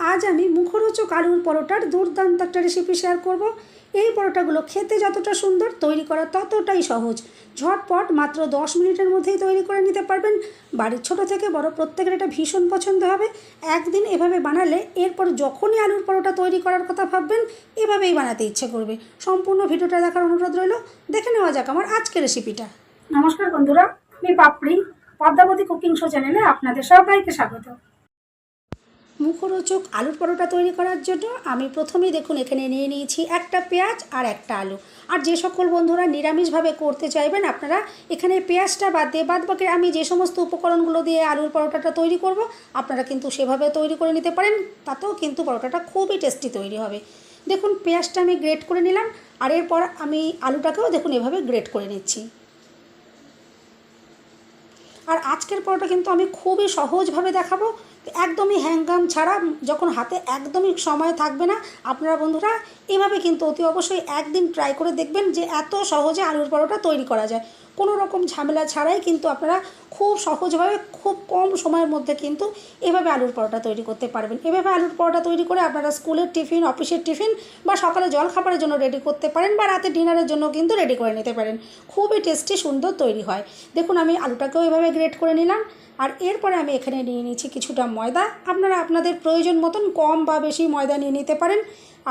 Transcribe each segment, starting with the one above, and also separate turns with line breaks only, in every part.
আজ আমি মুখরোচক আলুর পরোটার দুর্দান্ত একটা রেসিপি শেয়ার করব। এই পরোটাগুলো খেতে যতটা সুন্দর, তৈরি করা ততটাই সহজ। ঝটপট মাত্র 10 মিনিটের মধ্যেই তৈরি করে নিতে পারবেন। বাড়ির ছোট থেকে বড় প্রত্যেকের এটা ভীষণ পছন্দ হবে। একদিন এভাবে বানালে এরপর যখনই আলুর পরোটা তৈরি করার কথা ভাববেন, এভাবেই বানাতে ইচ্ছে করবে। সম্পূর্ণ ভিডিওটা দেখার অনুরোধ রইল। দেখে নেওয়া যাক আমার আজকের রেসিপিটা।
নমস্কার বন্ধুরা, আমি পাপড়ি পদ্মাবতী কুকিং শো চ্যানেলে আপনাদের সবাইকে স্বাগত।
মুখরোচক আলুর পরোটা তৈরি করার জন্য আমি প্রথমেই দেখুন এখানে নিয়ে নিয়েছি একটা পেঁয়াজ আর একটা আলু। আর যে সকল বন্ধুরা নিরামিষভাবে করতে চাইবেন, আপনারা এখানে পেঁয়াজটা বাদ দিয়ে বাদবাকি আমি যে সমস্ত উপকরণগুলো দিয়ে আলুর পরোটাটা তৈরি করব, আপনারা কিন্তু সেভাবে তৈরি করে নিতে পারেন। তাতেও কিন্তু পরোটাটা খুবই টেস্টি তৈরি হবে। দেখুন পেঁয়াজটা আমি গ্রেট করে নিলাম, আর এরপর আমি আলুটাকেও দেখুন এভাবে গ্রেট করে নিচ্ছি। আর আজকের পরোটা কিন্তু আমি খুবই সহজভাবে দেখাবো, একদমই হ্যাঙ্গাম ছাড়া। যখন হাতে একদমই সময় থাকবে না, আপনারা বন্ধুরা এভাবে কিন্তু অতি অবশ্যই একদিন ট্রাই করে দেখবেন যে এত সহজে আলুর পরোটা তৈরি করা যায়। কোনো রকম ঝামেলা ছাড়াই কিন্তু আপনারা খুব সহজভাবে খুব কম সময়ের মধ্যে কিন্তু এভাবে আলুর পরোটা তৈরি করতে পারবেন। এভাবে আলুর পরোটা তৈরি করে আপনারা স্কুলের টিফিন, অফিসের টিফিন বা সকালে জলখাবারের জন্য রেডি করতে পারেন, বা রাতে ডিনারের জন্য কিন্তু রেডি করে নিতে পারেন। খুবই টেস্টি সুন্দর তৈরি হয়। দেখুন আমি আলুটাকেও এভাবে গ্রেট করে নিলাম। আর এরপরে আমি এখানে নিয়ে নিচ্ছি কিছুটা ময়দা। আপনারা আপনাদের প্রয়োজন মতন কম বা বেশি ময়দা নিয়ে নিতে পারেন।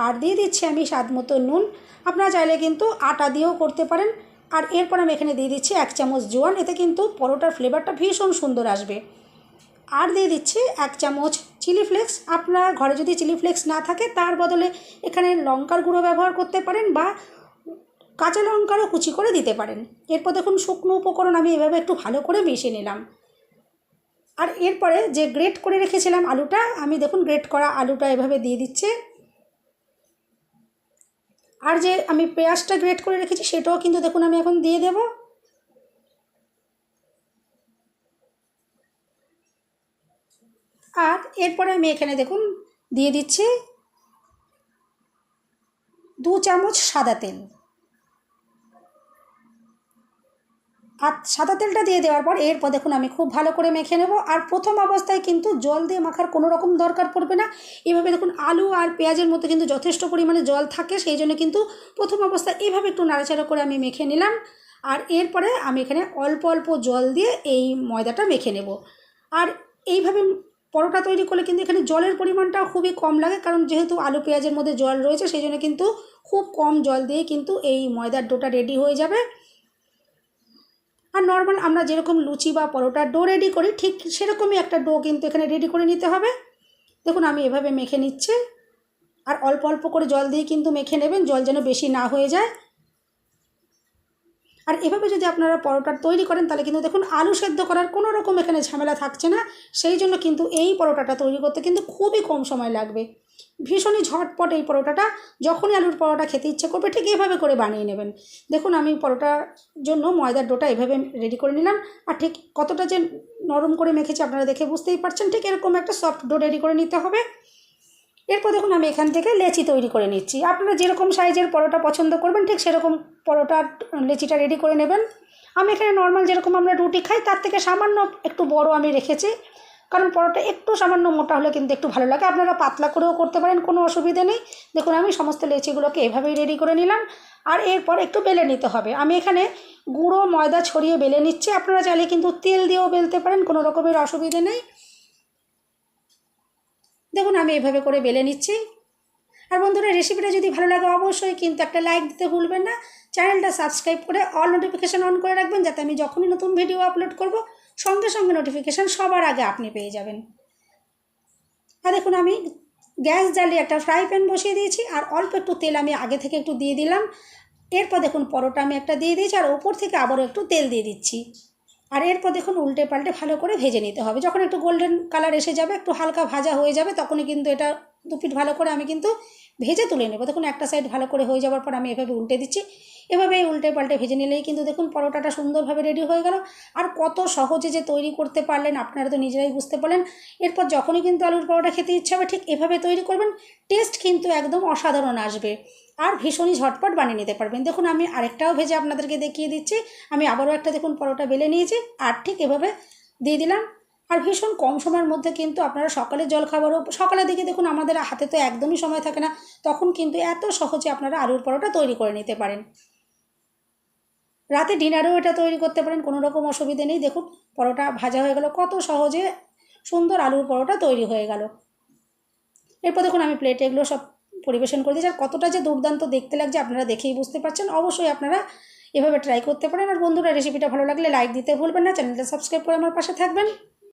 আর দিয়ে দিচ্ছি আমি স্বাদ মতো নুন। আপনারা চাইলে কিন্তু আটা দিয়েও করতে পারেন। আর এরপর আমি এখানে দিয়ে দিচ্ছি 1 চামচ জোয়ান। এতে কিন্তু পরোটার ফ্লেভারটা ভীষণ সুন্দর আসবে। আর দিয়ে দিচ্ছি 1 চামচ চিলি ফ্লেক্স। আপনার ঘরে যদি চিলি ফ্লেক্স না থাকে, তার বদলে এখানে লঙ্কার গুঁড়ো ব্যবহার করতে পারেন, বা কাঁচা লঙ্কারও কুচি করে দিতে পারেন। এরপর দেখুন শুকনো উপকরণ আমি এভাবে একটু ভালো করে মিশিয়ে নিলাম। আর এরপরে যে গ্রেট করে রেখেছিলাম আলুটা, আমি দেখুন গ্রেট করা আলুটা এভাবে দিয়ে দিচ্ছি। আর যে আমি পেঁয়াজটা গ্রেট করে রেখেছি সেটাও কিন্তু দেখুন আমি এখন দিয়ে দেব। আর এরপরে আমি এখানে দেখুন দিয়ে দিচ্ছি 2 চামচ সাদা তেল। আর সাদা তেলটা দিয়ে দেওয়ার পর এরপর দেখুন আমি খুব ভালো করে মেখে নেব। আর প্রথম অবস্থায় কিন্তু জল দিয়ে মাখার কোনো রকম দরকার পড়বে না। এভাবে দেখুন আলু আর পেঁয়াজের মধ্যে কিন্তু যথেষ্ট পরিমাণে জল থাকে, সেই জন্য কিন্তু প্রথম অবস্থায় এভাবে একটু নাড়াচাড়া করে আমি মেখে নিলাম। আর এরপরে আমি এখানে অল্প অল্প জল দিয়ে এই ময়দাটা মেখে নেব। আর এইভাবে পরোটা তৈরি করলে কিন্তু এখানে জলের পরিমাণটাও খুবই কম লাগে, কারণ যেহেতু আলু পেঁয়াজের মধ্যে জল রয়েছে, সেই জন্য কিন্তু খুব কম জল দিয়ে কিন্তু এই ময়দার ডোটা রেডি হয়ে যাবে। আর নর্মাল আমরা যেরকম লুচি বা পরোটার ডো রেডি করি, ঠিক সেরকমই একটা ডো কিন্তু এখানে রেডি করে নিতে হবে। দেখুন আমি এভাবে মেখে নিচ্ছি। আর অল্প অল্প করে জল দিয়ে কিন্তু মেখে নেবেন, জল যেন বেশি না হয়ে যায়। আর এভাবে যদি আপনারা পরোটা তৈরি করেন, তাহলে কিন্তু দেখুন আলু সেদ্ধ করার কোনো রকম এখানে ঝামেলা থাকছে না। সেই জন্য কিন্তু এই পরোটাটা তৈরি করতে কিন্তু খুবই কম সময় লাগবে। ভীষণই ঝটপট এই পরোটাটা। যখনই আলুর পরোটা খেতে ইচ্ছে করবে, ঠিক এভাবে করে বানিয়ে নেবেন। দেখুন আমি পরোটার জন্য ময়দার ডোটা এভাবে রেডি করে নিলাম। আর ঠিক কতটা যে নরম করে মেখেছি আপনারা দেখে বুঝতেই পারছেন। ঠিক এরকম একটা সফট ডো রেডি করে নিতে হবে। এরপর দেখুন আমি এখান থেকে লেচি তৈরি করে নিচ্ছি। আপনারা যেরকম সাইজের পরোটা পছন্দ করবেন, ঠিক সেরকম পরোটার লেচিটা রেডি করে নেবেন। আমি এখানে নর্মাল যেরকম আমরা রুটি খাই, তার থেকে সামান্য একটু বড় আমি রেখেছি, কারণ পরোটা একটু সামান্য মোটা হলে কিন্তু একটু ভালো লাগে। আপনারা পাতলা করেও করতে পারেন, কোনো অসুবিধা নেই। দেখুন আমি সমস্ত লেচিগুলোকে এভাবেই রেডি করে নিলাম। আর এরপর একটু বেলে নিতে হবে। আমি এখানে গুঁড়ো ময়দা ছড়িয়ে বেলে নিচ্ছি। আপনারা চাইলে কিন্তু তেল দিয়েও বেলতে পারেন, কোনো রকমের অসুবিধা নেই। দেখুন আমি এভাবে করে বেলে নিচ্ছি। আর বন্ধুরা রেসিপিটা যদি ভালো লাগে, অবশ্যই কিন্তু একটা লাইক দিতে ভুলবেন না। চ্যানেলটা সাবস্ক্রাইব করে অল নোটিফিকেশান অন করে রাখবেন, যাতে আমি যখনই নতুন ভিডিও আপলোড করব, সঙ্গে সঙ্গে নোটিফিকেশান সবার আগে আপনি পেয়ে যাবেন। আর দেখুন আমি গ্যাস জ্বালিয়ে একটা ফ্রাই প্যান বসিয়ে দিয়েছি। আর অল্প একটু তেল আমি আগে থেকে একটু দিয়ে দিলাম। এরপর দেখুন পরোটা আমি একটা দিয়ে দিয়েছি, আর ওপর থেকে আবারও একটু তেল দিয়ে দিচ্ছি। আর এরপর দেখুন উল্টে পাল্টে ভালো করে ভেজে নিতে হবে। যখন একটু গোল্ডেন কালার এসে যাবে, একটু হালকা ভাজা হয়ে যাবে, তখনই কিন্তু এটা দুপিঠ ভালো করে আমি কিন্তু ভেজে তুলে নেব। দেখুন একটা সাইড ভালো করে হয়ে যাওয়ার পর আমি এভাবে উল্টে দিচ্ছি। এভাবেই উল্টে পাল্টে ভেজে নিলেই কিন্তু দেখুন পরোটাটা সুন্দরভাবে রেডি হয়ে গেল। আর কত সহজে যে তৈরি করতে পারলেন, আপনারা তো নিজেরাই বুঝতে পারলেন। এরপর যখনই কিন্তু আলুর পরোটা খেতে ইচ্ছা হবে, ঠিক এভাবে তৈরি করবেন। টেস্ট কিন্তু একদম অসাধারণ আসবে। আর ভীষণই ঝটপট বানিয়ে নিতে পারবেন। দেখুন আমি আরেকটাও ভেজে আপনাদেরকে দেখিয়ে দিচ্ছি। আমি আবারও একটা দেখুন পরোটা বেলে নিয়েছি, আর ঠিক এভাবে দিয়ে দিলাম। আর ভীষণ কম সময়ের মধ্যে কিন্তু আপনারা সকালে জলখাবারও সকালের দিকে দেখুন আমাদের হাতে তো একদমই সময় থাকে না, তখন কিন্তু এত সহজে আপনারা আলুর পরোটা তৈরি করে নিতে পারেন। রাতে ডিনারেও এটা তৈরি করতে পারেন, কোনো রকম অসুবিধে নেই। দেখুন পরোটা ভাজা হয়ে গেল, কত সহজে সুন্দর আলুর পরোটা তৈরি হয়ে গেল। এরপর দেখুন আমি প্লেটে এগুলো সব পরিবেশন করে দিয়েছি। আর কতটা যে দুর্দান্ত দেখতে লাগছে আপনারা দেখেই বুঝতে পারছেন। অবশ্যই আপনারা এভাবে ট্রাই করতে পারেন। আর বন্ধুরা রেসিপিটা ভালো লাগলে লাইক দিতে ভুলবেন না, চ্যানেলটা সাবস্ক্রাইব করে আমার পাশে থাকবেন।